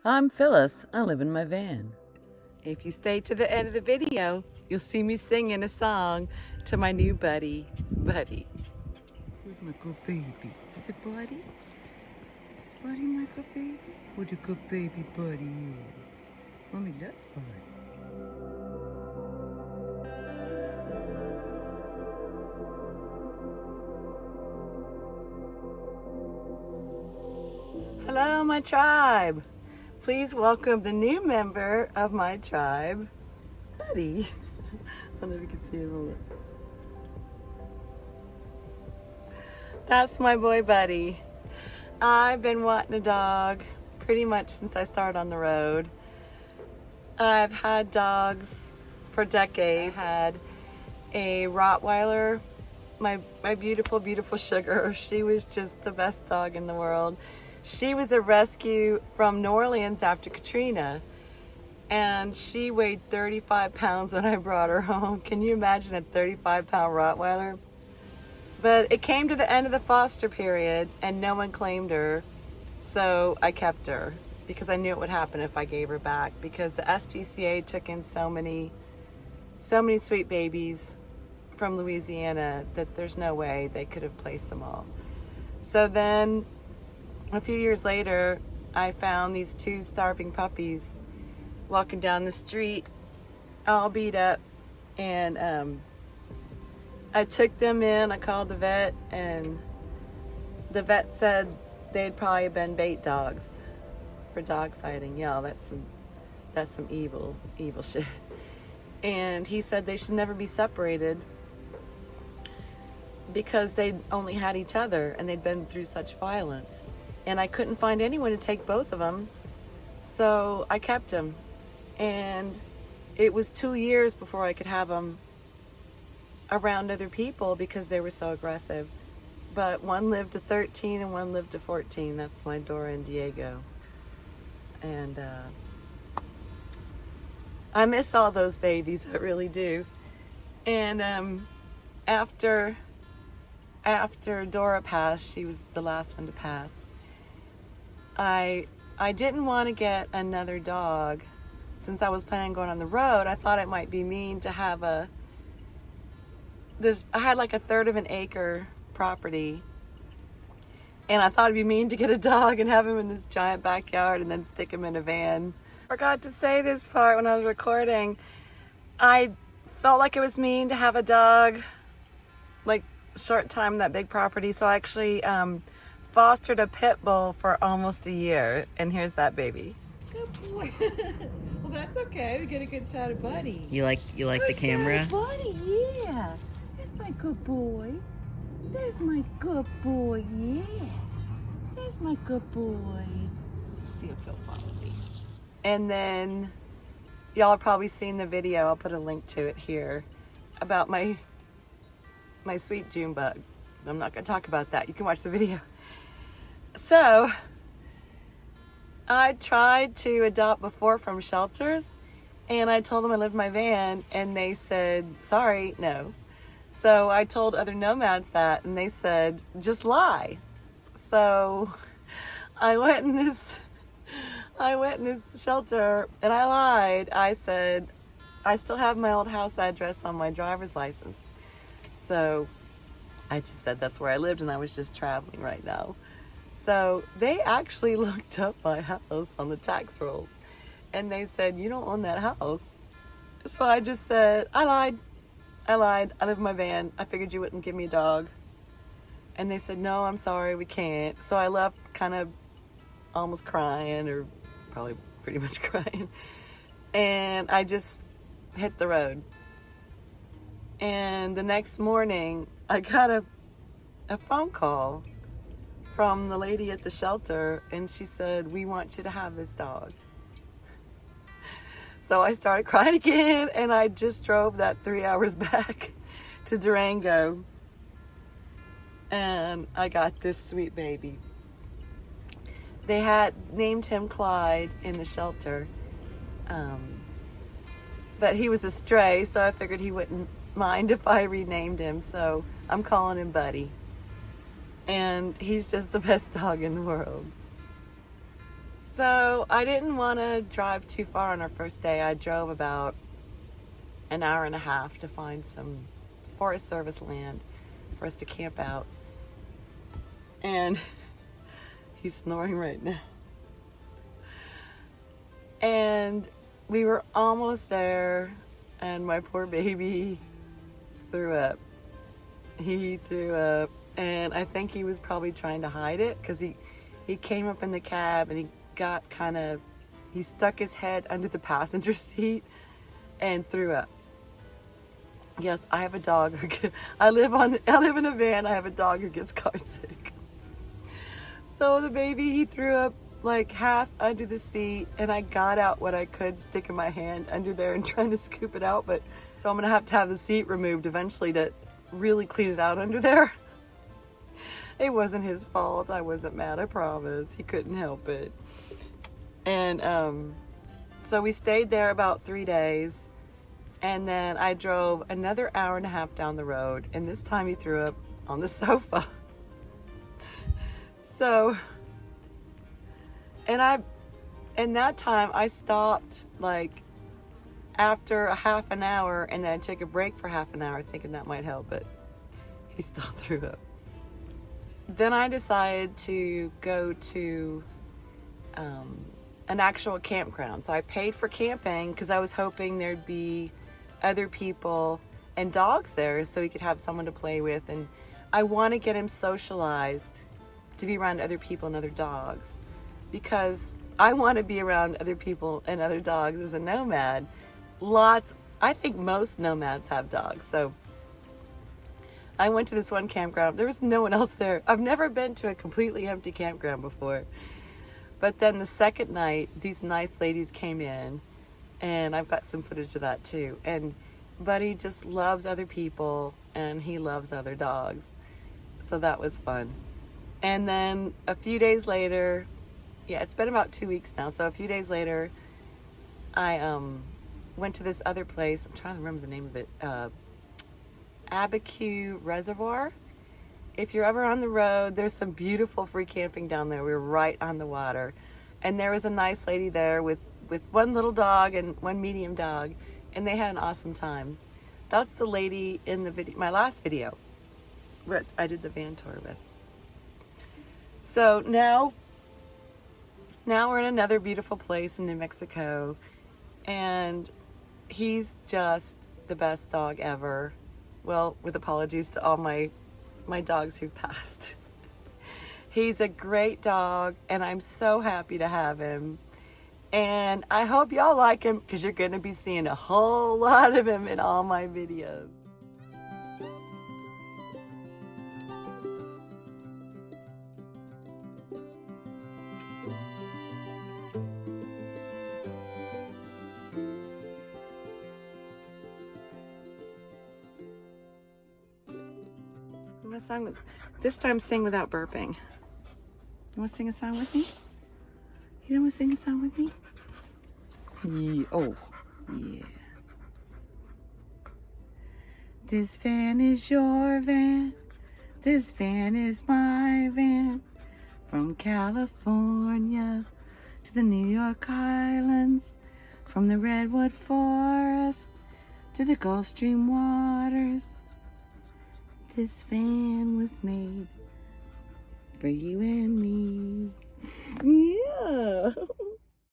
I'm Phyllis. I live in my van. If you stay to the end of the video, you'll see me singing a song to my new buddy, Buddy. Where's my good baby? Is it Buddy? Is Buddy my good baby? What a good baby Buddy is. Mommy loves Buddy. Hello, my tribe. Please welcome the new member of my tribe, Buddy. I don't know if you can see him. Hold on. That's my boy, Buddy. I've been wanting a dog pretty much since I started on the road. I've had dogs for decades. I had a Rottweiler, my beautiful, beautiful Sugar. She was just the best dog in the world. She was a rescue from New Orleans after Katrina, and she weighed 35 pounds when I brought her home. Can you imagine a 35-pound Rottweiler? But it came to the end of the foster period, and no one claimed her, so I kept her because I knew it would happen if I gave her back, because the SPCA took in so many sweet babies from Louisiana that there's no way they could have placed them all. So then a few years later, I found these two starving puppies walking down the street, all beat up, and I took them in. I called the vet, and the vet said they'd probably been bait dogs for dog fighting. Y'all, that's some evil shit. And he said they should never be separated because they'd only had each other and they'd been through such violence. And I couldn't find anyone to take both of them, so I kept them. And it was 2 years before I could have them around other people because they were so aggressive. But one lived to 13 and one lived to 14. That's my Dora and Diego. And I miss all those babies, I really do. And after Dora passed, she was the last one to pass, I didn't want to get another dog. Since I was planning on going on the road, I thought it might be mean to have I had like a third of an acre property, and I thought it'd be mean to get a dog and have him in this giant backyard and then stick him in a van. Forgot to say this part when I was recording. I felt like it was mean to have a dog like short time in that big property, so I actually fostered a pit bull for almost a year, and here's that baby. Good boy. Well, that's okay. We get a good shot of Buddy. You like the camera? Shot of Buddy, yeah. There's my good boy. There's my good boy, yeah. There's my good boy. Let's see if he'll follow me. And then y'all have probably seen the video. I'll put a link to it here about my sweet June bug. I'm not going to talk about that. You can watch the video. So I tried to adopt before from shelters, and I told them I lived in my van, and they said, sorry, no. So I told other nomads that, and they said, just lie. So I went in this shelter, and I lied. I said, I still have my old house address on my driver's license. So I just said that's where I lived, and I was just traveling right now. So they actually looked up my house on the tax rolls, and they said, you don't own that house. So I just said, I lied. I live in my van. I figured you wouldn't give me a dog. And they said, no, I'm sorry, we can't. So I left kind of almost crying, or probably pretty much crying. And I just hit the road. And the next morning, I got a phone call from the lady at the shelter, and she said, we want you to have this dog. So I started crying again, and I just drove that 3 hours back to Durango, and I got this sweet baby. They had named him Clyde in the shelter, but he was a stray, so I figured he wouldn't mind if I renamed him, so I'm calling him Buddy. And he's just the best dog in the world. So I didn't want to drive too far on our first day. I drove about an hour and a half to find some Forest Service land for us to camp out. And he's snoring right now. And we were almost there, and my poor baby threw up. He threw up, and I think he was probably trying to hide it, because he came up in the cab and he stuck his head under the passenger seat and threw up. Yes, I have a dog I live in a van. I have a dog who gets car sick. So the baby, he threw up like half under the seat, and I got out what I could, sticking my hand under there and trying to scoop it out. But so I'm gonna have the seat removed eventually to really clean it out under there. It wasn't his fault. I wasn't mad, I promise. He couldn't help it. And so we stayed there about 3 days, and then I drove another hour and a half down the road, and this time he threw up on the sofa. So, and that time I stopped like after a half an hour, and then I took a break for half an hour thinking that might help, but he still threw up. Then I decided to go to an actual campground. So I paid for camping because I was hoping there'd be other people and dogs there so he could have someone to play with. And I want to get him socialized to be around other people and other dogs, because I want to be around other people and other dogs as a nomad. I think most nomads have dogs. So I went to this one campground. There was no one else there. I've never been to a completely empty campground before. But then the second night, these nice ladies came in, and I've got some footage of that too. And Buddy just loves other people, and he loves other dogs. So that was fun. And then a few days later, it's been about 2 weeks now. So a few days later, I went to this other place. I'm trying to remember the name of it. Abiquiu Reservoir. If you're ever on the road, there's some beautiful free camping down there. We were right on the water. And there was a nice lady there with one little dog and one medium dog. And they had an awesome time. That's the lady in the video, my last video, what I did the van tour with. So now we're in another beautiful place in New Mexico. And he's just the best dog ever. Well, with apologies to all my dogs who've passed. He's a great dog, and I'm so happy to have him. And I hope y'all like him, because you're going to be seeing a whole lot of him in all my videos. Song this time sing without burping. You want to sing a song with me? You don't want to sing a song with me? Yeah. Oh, yeah. This van is your van. This van is my van. From California to the New York Islands. From the Redwood Forest to the Gulf Stream waters. This van was made for you and me. Yeah.